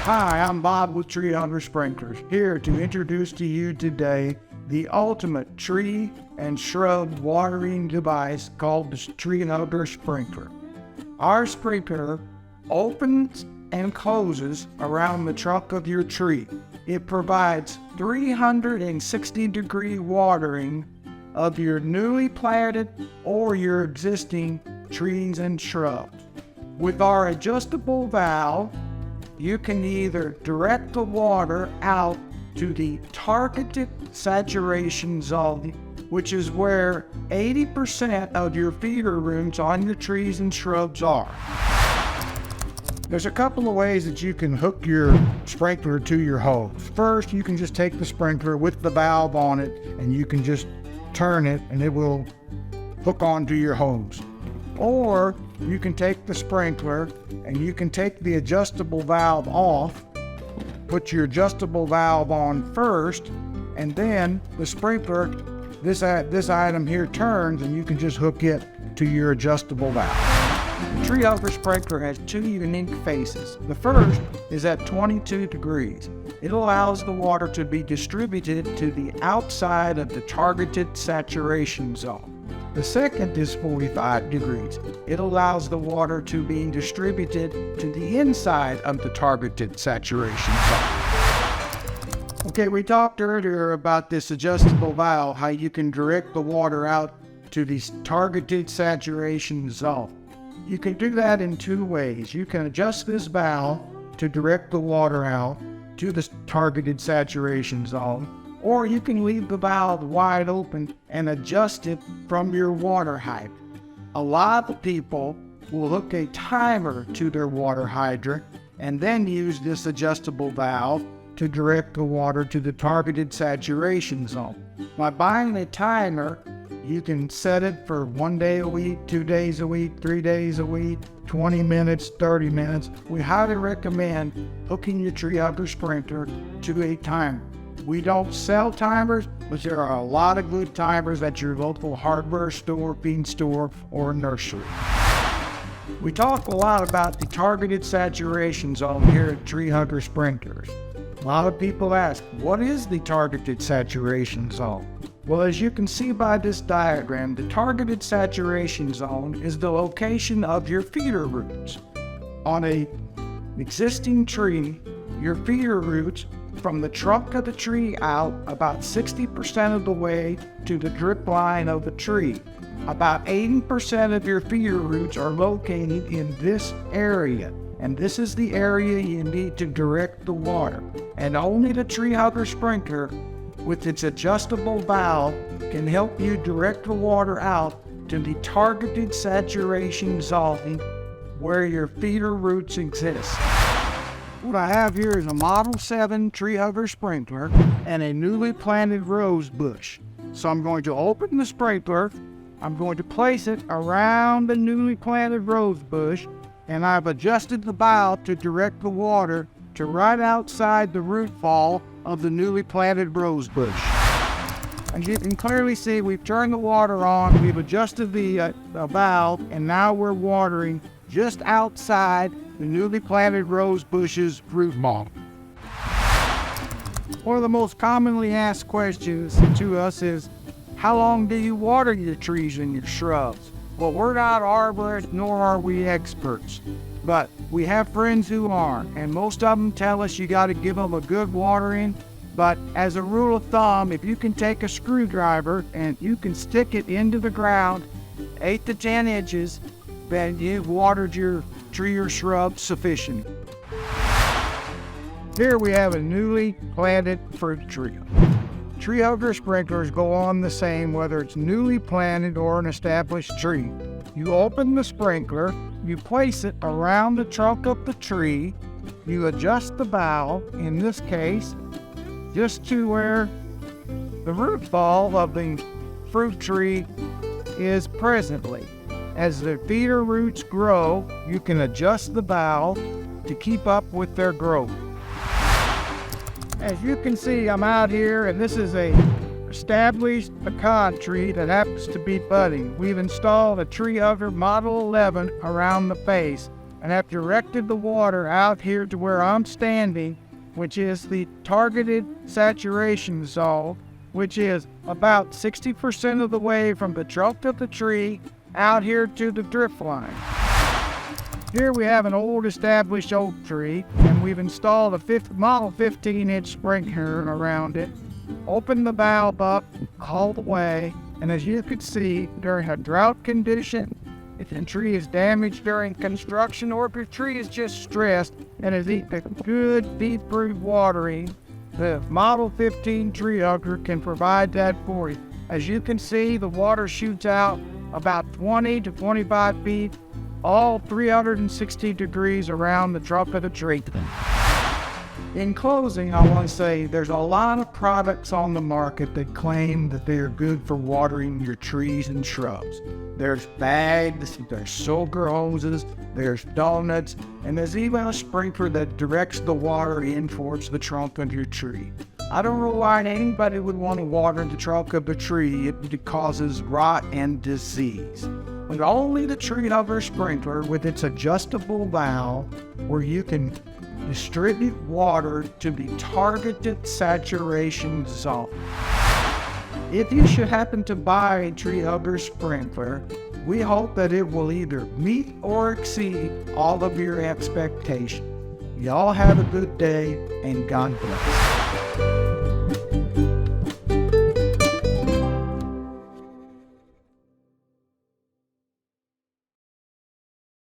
Hi, I'm Bob with Tree Hugger Sprinklers, here to introduce to you today the ultimate tree and shrub watering device called the Tree Hugger Sprinkler. Our sprinkler opens and closes around the trunk of your tree. It provides 360-degree watering of your newly planted or your existing trees and shrubs. With our adjustable valve, you can either direct the water out to the targeted saturation zone, which is where 80% of your feeder roots on your trees and shrubs are. There's a couple of ways that you can hook your sprinkler to your hose. First, you can just take the sprinkler with the valve on it and you can just turn it and it will hook onto your hose. Or you can take the sprinkler and you can take the adjustable valve off, put your adjustable valve on first, and then the sprinkler, this item here turns and you can just hook it to your adjustable valve. The Tree Hugger Sprinkler has two unique faces. The first is at 22 degrees. It allows the water to be distributed to the outside of the targeted saturation zone. The second is 45 degrees. It allows the water to be distributed to the inside of the targeted saturation zone. Okay, we talked earlier about this adjustable valve, how you can direct the water out to the targeted saturation zone. You can do that in two ways. You can adjust this valve to direct the water out to the targeted saturation zone, or you can leave the valve wide open and adjust it from your water hydrant. A lot of people will hook a timer to their water hydrant and then use this adjustable valve to direct the water to the targeted saturation zone. By buying a timer, you can set it for 1 day a week, 2 days a week, 3 days a week, 20 minutes, 30 minutes. We highly recommend hooking your Tree Hugger Sprinkler to a timer. We don't sell timers, but there are a lot of good timers at your local hardware store, feed store, or nursery. We talk a lot about the targeted saturation zone here at Tree Hugger Sprinklers. A lot of people ask, what is the targeted saturation zone? Well, as you can see by this diagram, the targeted saturation zone is the location of your feeder roots. On an existing tree, your feeder roots from the trunk of the tree out about 60% of the way to the drip line of the tree. About 80% of your feeder roots are located in this area, and this is the area you need to direct the water. And only the Tree Hugger Sprinkler with its adjustable valve can help you direct the water out to the targeted saturation zone where your feeder roots exist. What I have here is a Model 7 Tree Hugger Sprinkler and a newly planted rose bush. So I'm going to open the sprinkler, I'm going to place it around the newly planted rose bush, and I've adjusted the valve to direct the water to right outside the root ball of the newly planted rose bush. As you can clearly see, we've turned the water on, we've adjusted the valve, and now we're watering just outside the newly planted rose bush's root ball. One of the most commonly asked questions to us is, how long do you water your trees and your shrubs? Well, we're not arborists, nor are we experts, but we have friends who are, and most of them tell us you got to give them a good watering. But as a rule of thumb, if you can take a screwdriver and you can stick it into the ground 8 to 10 inches, then you've watered your tree or shrub sufficient. Here we have a newly planted fruit tree. Tree Hugger sprinklers go on the same whether it's newly planted or an established tree. You open the sprinkler, you place it around the trunk of the tree, you adjust the valve, in this case, just to where the root ball of the fruit tree is presently. As the feeder roots grow, you can adjust the valve to keep up with their growth. As you can see, I'm out here, and this is a established pecan tree that happens to be budding. We've installed a Tree Hugger Model 11 around the face, and have directed the water out here to where I'm standing, which is the targeted saturation zone, which is about 60% of the way from the trunk of the tree out here to the drift line. Here we have an old established oak tree, and we've installed a model 15-inch sprinkler around it. Open the valve up all the way, and as you can see, during a drought condition, if the tree is damaged during construction or if your tree is just stressed and is eating good deep root watering, the Model 15 tree hugger can provide that for you. As you can see, the water shoots out about 20 to 25 feet, all 360 degrees around the trunk of the tree. In closing, I want to say there's a lot of products on the market that claim that they're good for watering your trees and shrubs. There's bags, there's soaker hoses, there's donuts, and there's even a sprinkler that directs the water in towards the trunk of your tree. I don't know why anybody would want to water the trunk of a tree if it causes rot and disease. But only the tree hugger sprinkler with its adjustable valve where you can distribute water to the targeted saturation zone. If you should happen to buy a tree hugger sprinkler, we hope that it will either meet or exceed all of your expectations. Y'all have a good day, and God bless.